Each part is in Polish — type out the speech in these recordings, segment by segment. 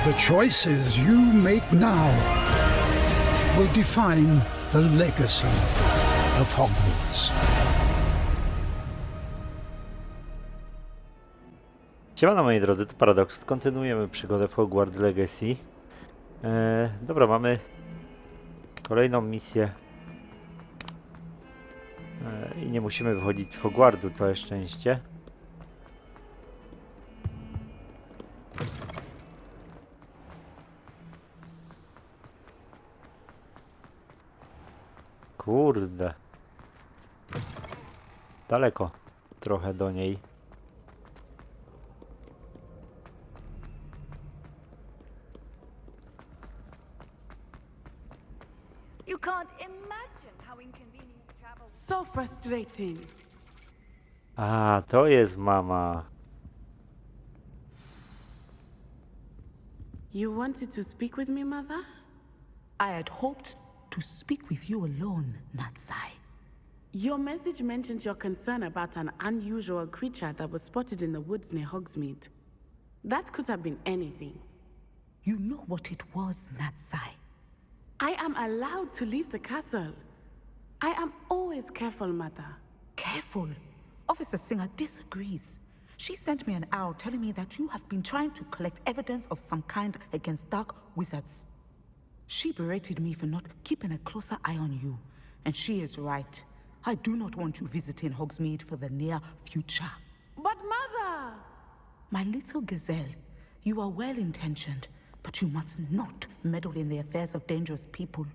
The choices you make now will define the legacy of Hogwarts. Siemano moi drodzy, to Paradoks. Kontynuujemy przygodę w Hogwarts Legacy. Dobra, mamy kolejną misję. I nie musimy wychodzić z Hogwartu, całe szczęście. Kurde. Daleko trochę do niej. You can't imagine how inconvenient travel. So frustrating. A, to jest mama. You wanted to speak with me, Mother? I had hoped to speak with you alone, Natsai. Your message mentioned your concern about an unusual creature that was spotted in the woods near Hogsmeade. That could have been anything. You know what it was, Natsai. I am allowed to leave the castle. I am always careful, Mother. Careful. Officer Singer disagrees. She sent me an owl telling me that you have been trying to collect evidence of some kind against dark wizards. She berated me for not keeping a closer eye on you. And she is right. I do not want you visiting Hogsmeade for the near future. But Mother! My little gazelle, you are well-intentioned, but you must not meddle in the affairs of dangerous people.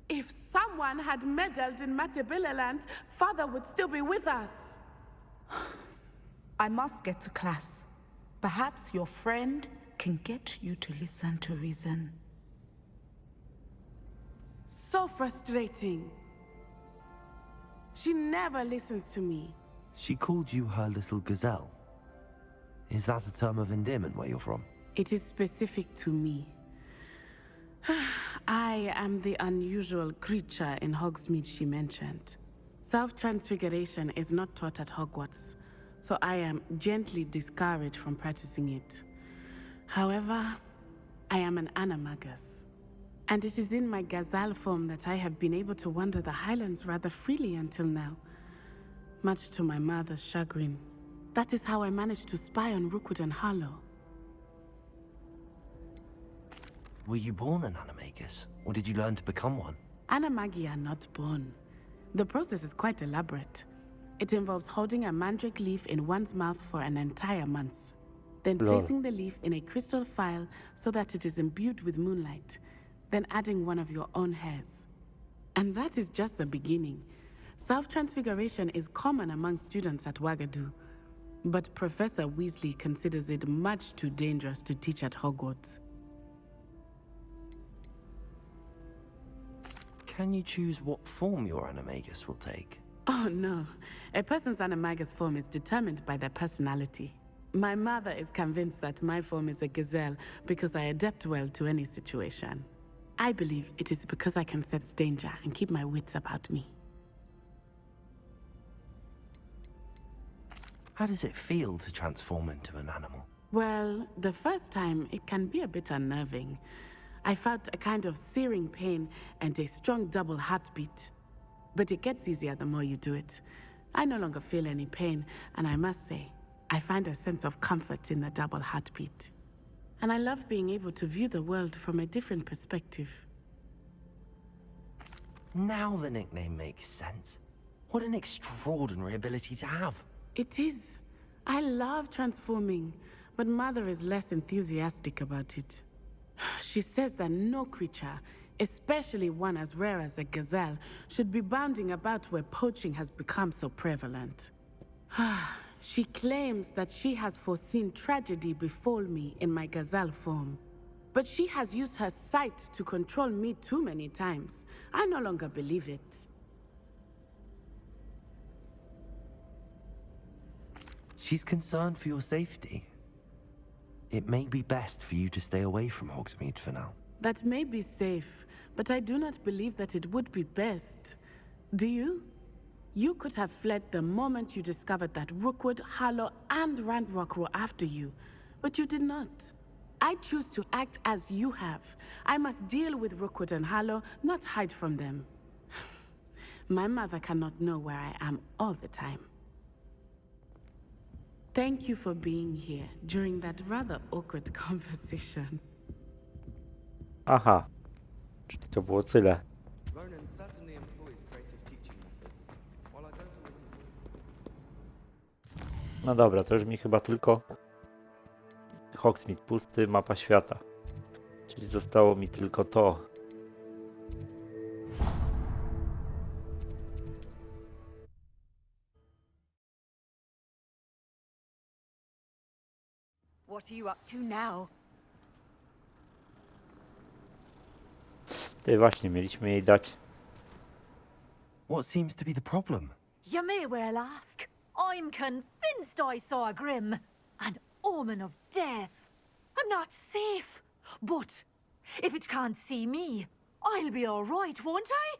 If someone had meddled in Matabeleland, Father would still be with us. I must get to class. Perhaps your friend can get you to listen to reason. So frustrating. She never listens to me. She called you her little gazelle. Is that a term of endearment where you're from? It is specific to me. I am the unusual creature in Hogsmeade she mentioned. Self-transfiguration is not taught at Hogwarts, so I am gently discouraged from practicing it. However, I am an animagus, and it is in my gazelle form that I have been able to wander the Highlands rather freely until now, much to my mother's chagrin. That is how I managed to spy on Rookwood and Harlow. Were you born an animagus, or did you learn to become one? Animagi are not born. The process is quite elaborate. It involves holding a mandrake leaf in one's mouth for an entire month, then placing the leaf in a crystal phial so that it is imbued with moonlight, then adding one of your own hairs. And that is just the beginning. Self-transfiguration is common among students at Wagadu, but Professor Weasley considers it much too dangerous to teach at Hogwarts. Can you choose what form your animagus will take? Oh no, a person's animagus form is determined by their personality. My mother is convinced that my form is a gazelle because I adapt well to any situation. I believe it is because I can sense danger and keep my wits about me. How does it feel to transform into an animal? Well, the first time it can be a bit unnerving. I felt a kind of searing pain and a strong double heartbeat. But it gets easier the more you do it. I no longer feel any pain, and I must say, I find a sense of comfort in the double heartbeat. And I love being able to view the world from a different perspective. Now the nickname makes sense. What an extraordinary ability to have. It is. I love transforming, but Mother is less enthusiastic about it. She says that no creature, especially one as rare as a gazelle, should be bounding about where poaching has become so prevalent. She claims that she has foreseen tragedy befall me in my gazelle form. But she has used her sight to control me too many times. I no longer believe it. She's concerned for your safety. It may be best for you to stay away from Hogsmeade for now. That may be safe, but I do not believe that it would be best. Do you? You could have fled the moment you discovered that Rookwood, Harlow, and Ranrock were after you, but you did not. I choose to act as you have. I must deal with Rookwood and Harlow, not hide from them. My mother cannot know where I am all the time. Thank you for being here during that rather awkward conversation. Aha. Czyli to było tyle. Ronan certainly employs creative teaching methods. While I don't always... No dobra, to już mi chyba tylko Hogsmeade pusty, mapa świata. Czyli zostało mi tylko to. What are you up to now? Ty właśnie, mieliśmy jej dać. What seems to be the problem? You may well ask. I'm convinced I saw a grim, an omen of death. I'm not safe, but if it can't see me, I'll be all right, won't I?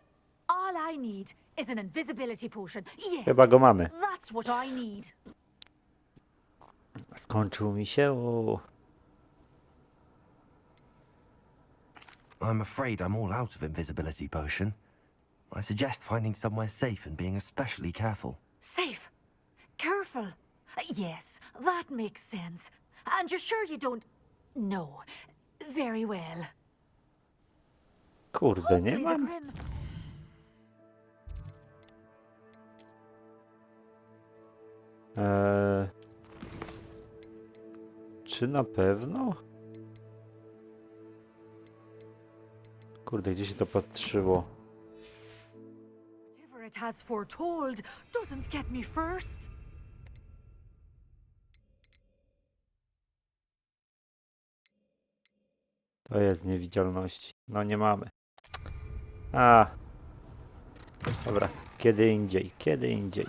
All I need is an invisibility potion. Yes, Chyba go mamy. that's what I need. Skończył mi się. I'm afraid I'm all out of invisibility potion. I suggest finding somewhere safe and being especially careful. Safe. Careful. Yes, that makes sense. And you're sure you don't... No. Very well. Kurde, nie Hopefully the mam. grim... Czy na pewno? Kurde, gdzie się to patrzyło? Whatever it has foretold doesn't get me first. To jest niewidzialności. No nie mamy. A. Dobra, kiedy indziej, kiedy indziej.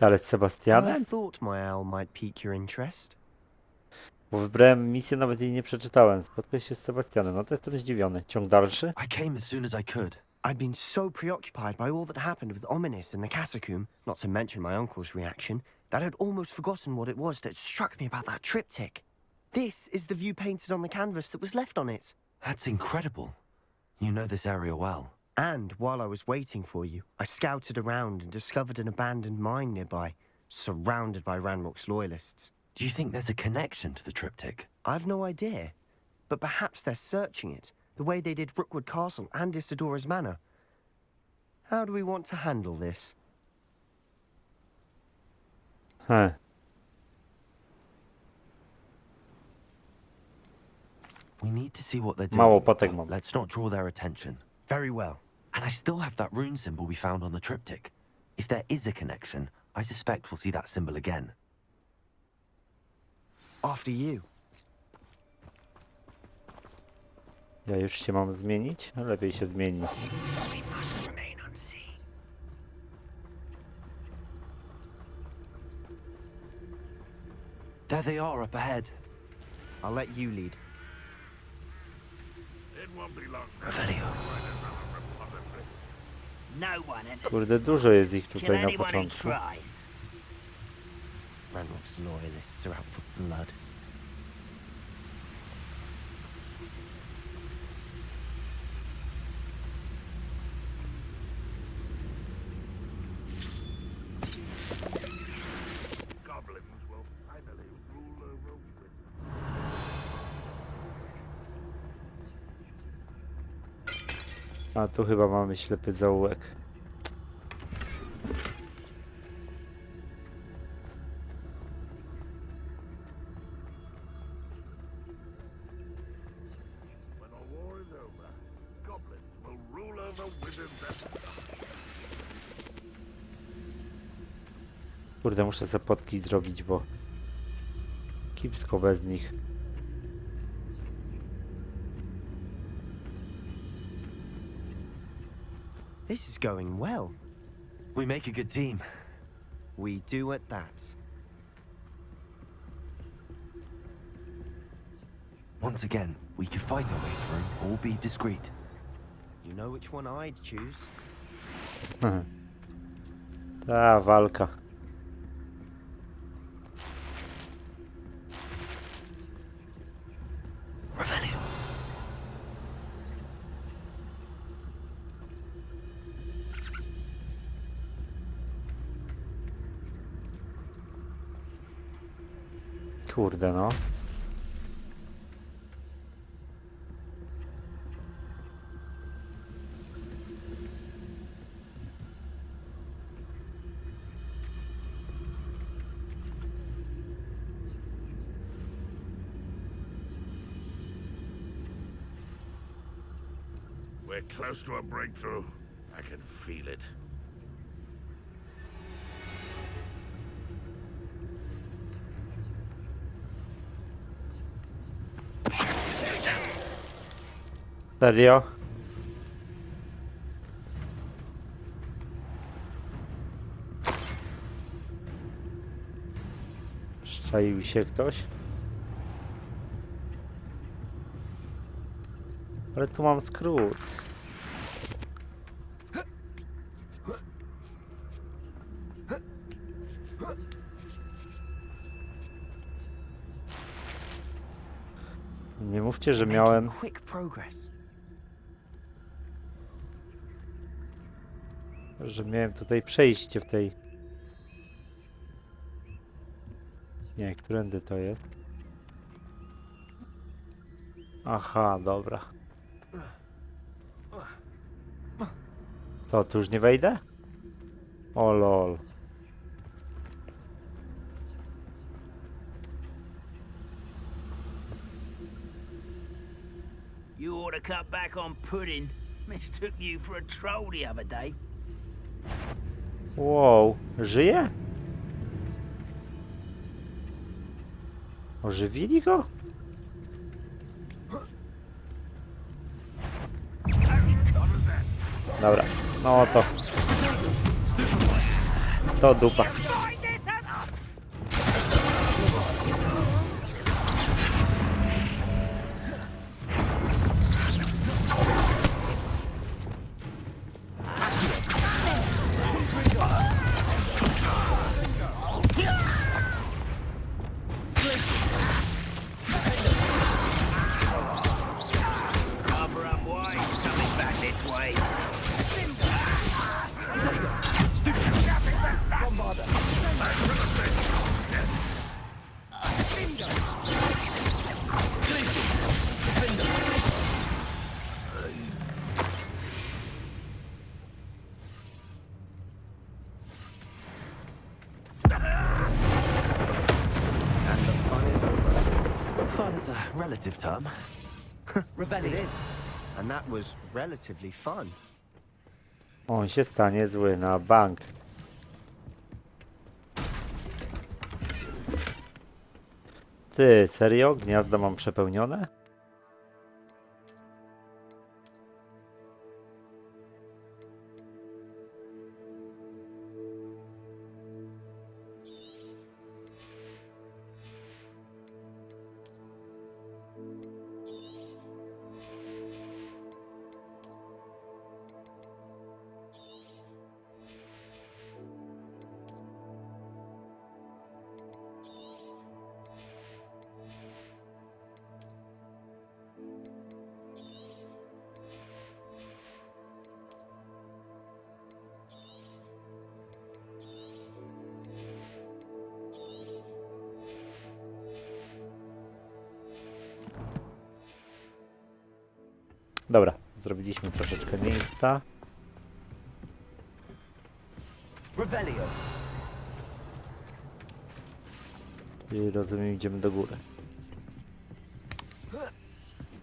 Ale z I Sebastianem? thought my owl might pique your interest. Bo wybrałem misję, nawet jej nie przeczytałem. Spotkać się z Sebastianem. No to jestem zdziwiony. Ciąg dalszy? I came as soon as I could. I'd been so preoccupied by all that happened with Ominis in the catacomb, not to mention my uncle's reaction, that I'd almost forgotten what it was that struck me about that triptych. This is the view painted on the canvas that was left on it. That's incredible. You know this area well. And while I was waiting for you, I scouted around and discovered an abandoned mine nearby, surrounded by Ranrock's loyalists. Do you think there's a connection to the triptych? I've no idea, but perhaps they're searching it, the way they did Rookwood Castle and Isidora's Manor. How do we want to handle this? We need to see what they're doing. Mało potek but mam. let's not draw their attention. Very well. And I still have that rune symbol we found on the triptych. If there is a connection, I suspect we'll see that symbol again. After you. Ja już się mam zmienić? No lepiej się zmieni. We must remain unseen. There they are up ahead. I'll let you lead. Revelio. No one enters Kurde, dużo jest ich Kill tutaj na anyone who początku. tries. Ranrock's loyalists are out for blood. A tu chyba mamy ślepy zaułek. Kurde, muszę zapotki zrobić, bo Kiepsko bez nich. This is going well. We make a good team. We do at that. Once again, we could fight our way through or be discreet. You know which one I'd choose. Ta walka. Revelio. Kurde no. We're close to a breakthrough. I can feel it. Serio? Szczaił się ktoś? Ale tu mam skrót. Nie mówcie, że miałem... Quick progress. Że miałem tutaj przejście w tej... Nie, którędy to jest? Aha, dobra. Co, tu już nie wejdę? O lol. You ought to cut back on pudding. Mistook you for a troll the other day. Wow, żyje? Ożywili go? Dobra, no to... To dupa. Fun is a relative term. It is. And that was relatively fun. On się stanie zły na bank. Ty, serio? Gniazda mam przepełnione? Dobra, zrobiliśmy troszeczkę miejsca. Revelio. I rozumiem, idziemy do góry.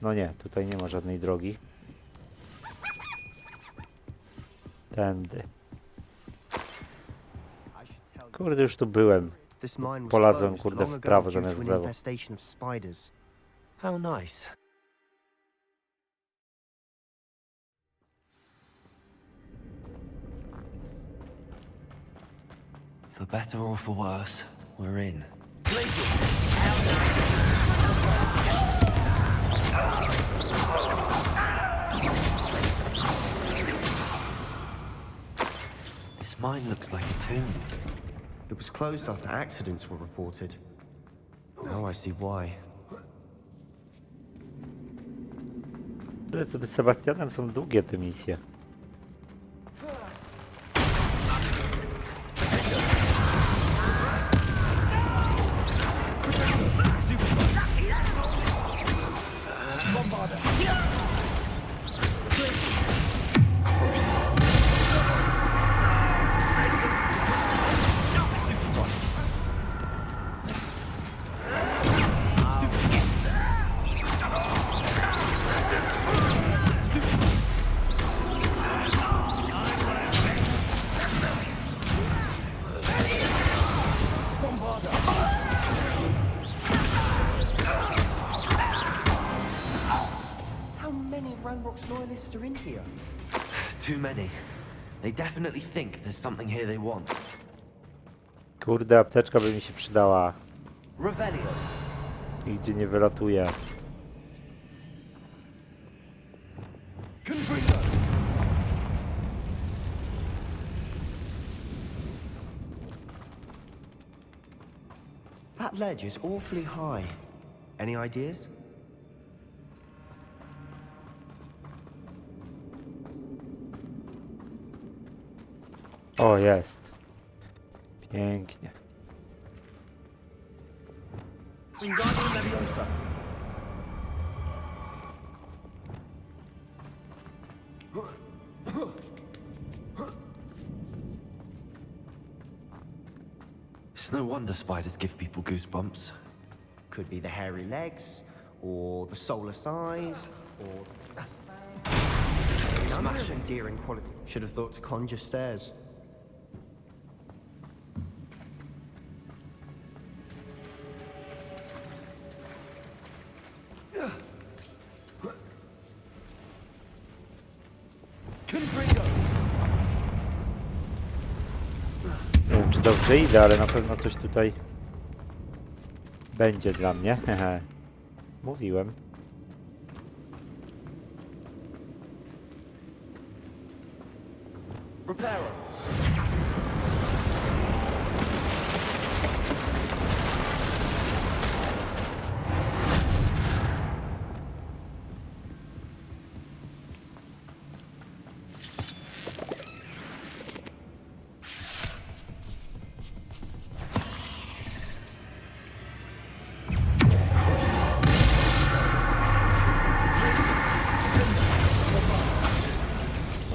No nie, tutaj nie ma żadnej drogi. Tędy. Kurde, już tu byłem. This mine was Polazłem, closed kurde, long w ago prawo due zamiast to w an lewo. infestation of spiders. How nice. For better or for worse, we're in. This mine looks like a tomb. It was closed after accidents were reported. Now I see why. Z Sebastianem są długie te misje. Loyalists are in here. Too many. They definitely think there's something here they want. Kurde, apteczka by mi się przydała. Revelio. Nigdzie nie wylatuje. That ledge is awfully high. Any ideas? O, jest. Pięknie. It's no wonder spiders give people goosebumps. Could be the hairy legs, or the solar size, or... Smash it. Endearing quality. Should have thought to conjure stairs. Nie wiem, czy dobrze idę, ale na pewno coś tutaj będzie dla mnie. Hehe. Mówiłem. Reparo.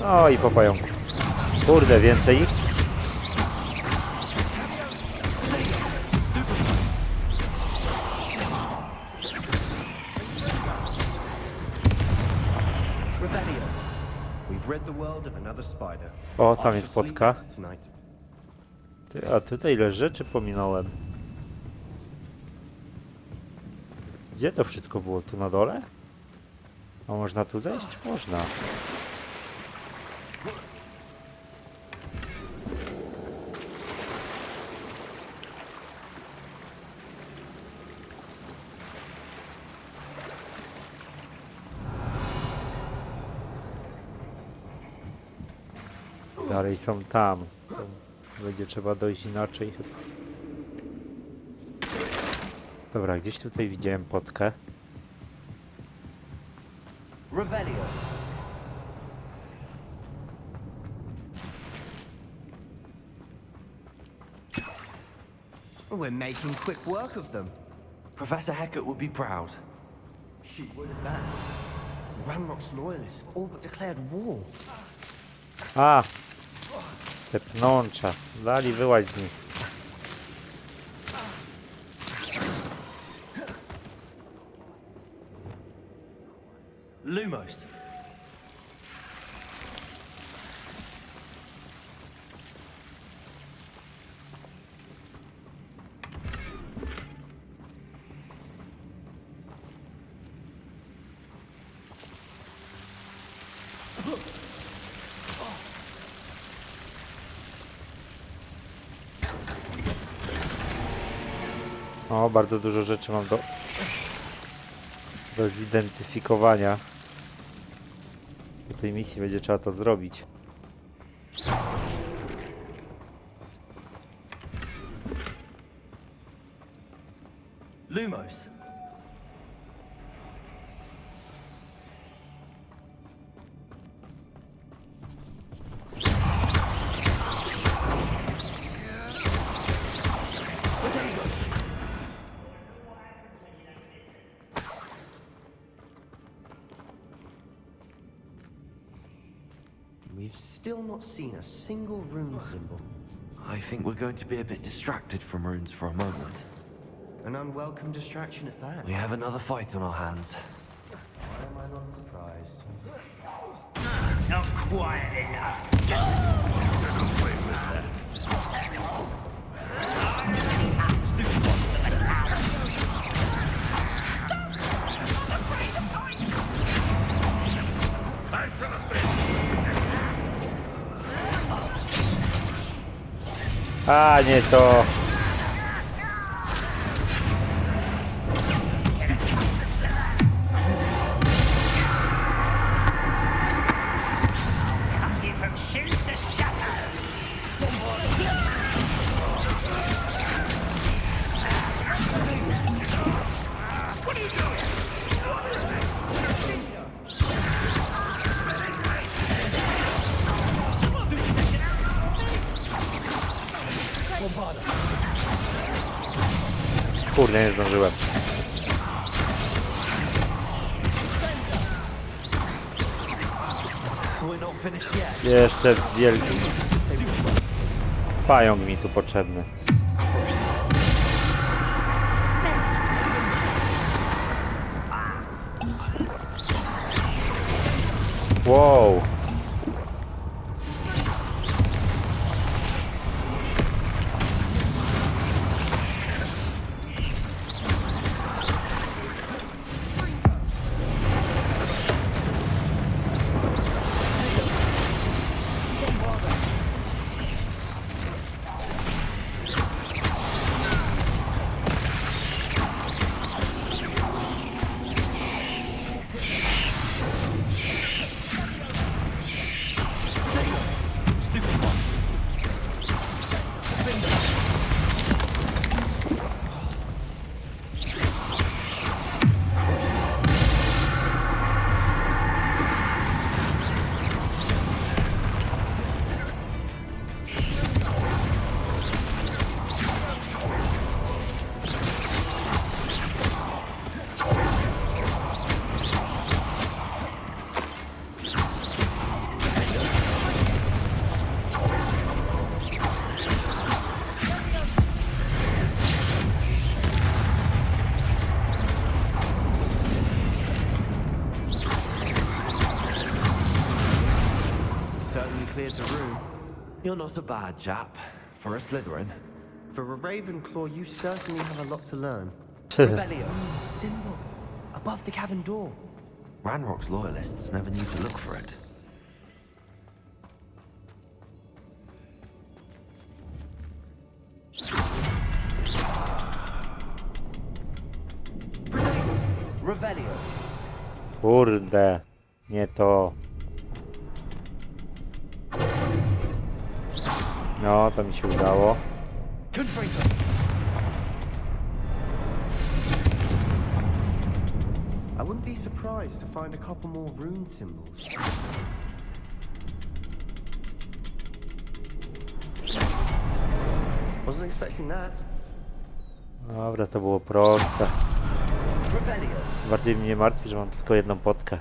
O, i po pająku. Kurde, więcej ich? We've rid the world of another spider. O, tam jest spotka. Ty, a tutaj ile rzeczy pominąłem. Gdzie to wszystko było? Tu na dole? A można tu zejść? Można. Dalej są tam. To będzie trzeba dojść inaczej chyba. Dobra, gdzieś tutaj widziałem potkę. Revelio. We're making quick work of them. Professor Hecat would be proud. She would have that. Ranrock's loyalists have all but declared war. A! Te pnącza. Dali wyłaź z nich. Lumos. O, bardzo dużo rzeczy mam do zidentyfikowania. Do tej misji będzie trzeba to zrobić. Lumos. We've still not seen a single rune symbol. I think we're going to be a bit distracted from runes for a moment. An unwelcome distraction at that. We have another fight on our hands. Why am I not surprised? Not quiet enough. A, nie to. You from shoes to shadow. What are you doing? Kurde, nie zdążyłem. We're not finished yet. Jeszcze wielki pająk mi tu potrzebny. Wow. Cleared the room. You're not a bad chap. For a Slytherin. For a Ravenclaw, you certainly have a lot to learn. Revelio. Symbol above the cavern door. Ranrock's loyalists never knew to look for it. Revelio. Kurde, nie to. No, to mi się udało. I wouldn't be surprised to find a couple more rune symbols. Wasn't expecting that. Dobra, to było proste. Bardziej mnie martwi, że mam tylko jedną potkę.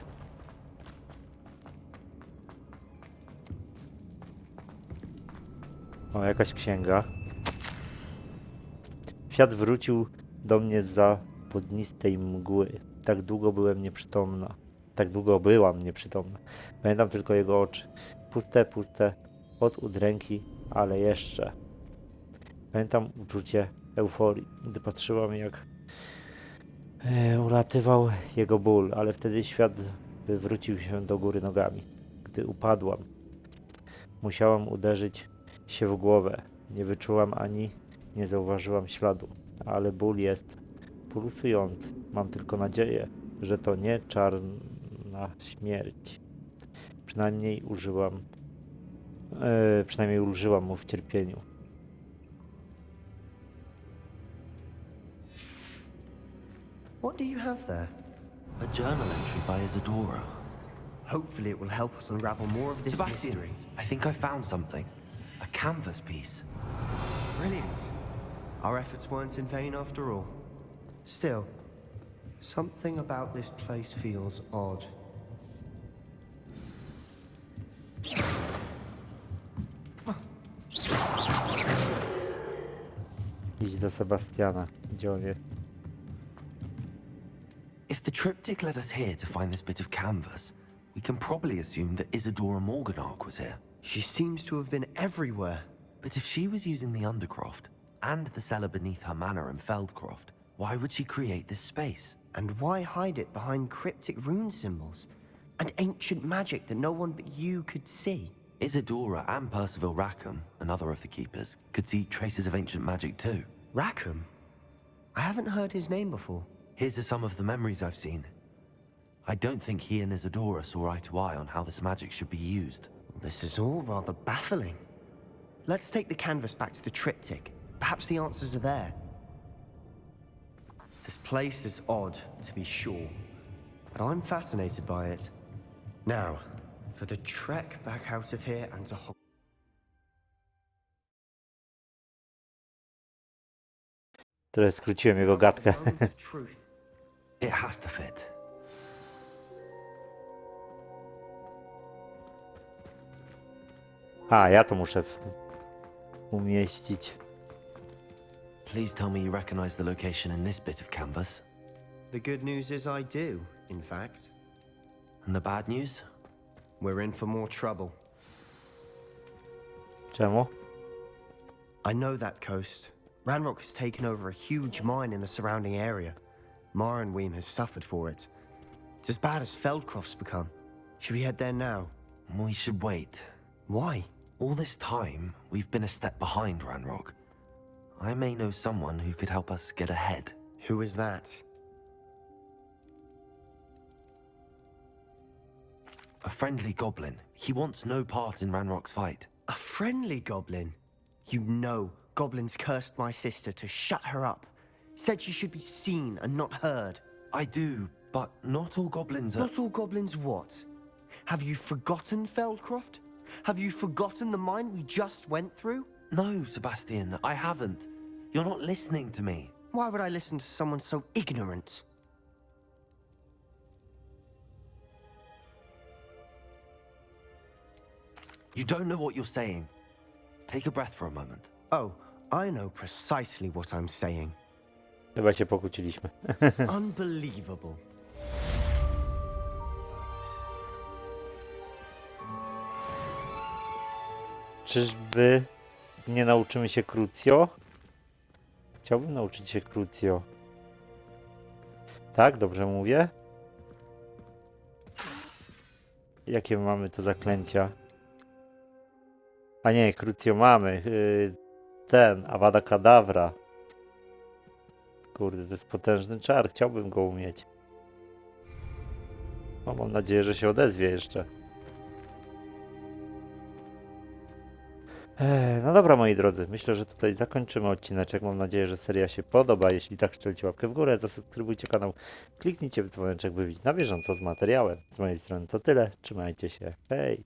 O, jakaś księga. Świat wrócił do mnie zza podnistej mgły. Tak długo byłem nieprzytomna. Tak długo byłam nieprzytomna. Pamiętam tylko jego oczy. Puste, puste, od udręki, ale jeszcze. Pamiętam uczucie euforii, gdy patrzyłam, jak ulatywał jego ból, ale wtedy świat wywrócił się do góry nogami. Gdy upadłam, musiałam uderzyć się w głowę. Nie wyczułam ani Nie zauważyłam śladu, ale ból jest pulsujący. Mam tylko nadzieję, że to nie czarna śmierć. Przynajmniej ulżyłam mu w cierpieniu. What do you have there? A journal entry by Isadora. Hopefully it will help us unravel more of this Sebastian, mystery. I think I found something. A canvas piece. Brilliant. Our efforts weren't in vain after all. Still, something about this place feels odd. Idź do Sebastiana. Gdzie on jest? If the triptych led us here to find this bit of canvas, we can probably assume that Isadora Morganach was here. She seems to have been everywhere. But if she was using the Undercroft, and the cellar beneath her manor in Feldcroft, why would she create this space? And why hide it behind cryptic rune symbols? And ancient magic that no one but you could see? Isadora and Percival Rackham, another of the keepers, could see traces of ancient magic too. Rackham? I haven't heard his name before. Here's some of the memories I've seen. I don't think he and Isadora saw eye to eye on how this magic should be used. This is all rather baffling. Let's take the canvas back to the triptych. Perhaps the answers are there. This place is odd, to be sure, but I'm fascinated by it. Now, for the trek back out of here and to Hogwarts. Trochę skróciłem jego gadkę. It has to fit. A, ja to muszę umieścić. Please tell me you recognize the location in this bit of canvas. The good news is I do, in fact. And the bad news? We're in for more trouble. Czemu? I know that coast. Ranrock has taken over a huge mine in the surrounding area. Marenweem has suffered for it. It's as bad as Feldcroft's become. Should we head there now? We should wait. Why? All this time, we've been a step behind Ranrock. I may know someone who could help us get ahead. Who is that? A friendly goblin. He wants no part in Ranrock's fight. A friendly goblin? You know goblins cursed my sister to shut her up. Said she should be seen and not heard. I do, but not all goblins are... Not all goblins what? Have you forgotten Feldcroft? Have you forgotten the mine we just went through? No, Sebastian, I haven't. You're not listening to me. Why would I listen to someone so ignorant? You don't know what you're saying. Take a breath for a moment. Oh, I know precisely what I'm saying. Chyba się pokłóciliśmy. Unbelievable. Czyżby nie nauczymy się Crucio? Chciałbym nauczyć się Crucio. Tak, dobrze mówię? Jakie mamy to zaklęcia? A nie, Crucio mamy. Ten, Avada Kedavra. Kurde, to jest potężny czar. Chciałbym go umieć. No, mam nadzieję, że się odezwie jeszcze. No dobra, moi drodzy, myślę, że tutaj zakończymy odcineczek. Mam nadzieję, że seria się podoba. Jeśli tak, strzelcie łapkę w górę, zasubskrybujcie kanał, kliknijcie w dzwoneczek, by być na bieżąco z materiałem. Z mojej strony to tyle. Trzymajcie się. Hej!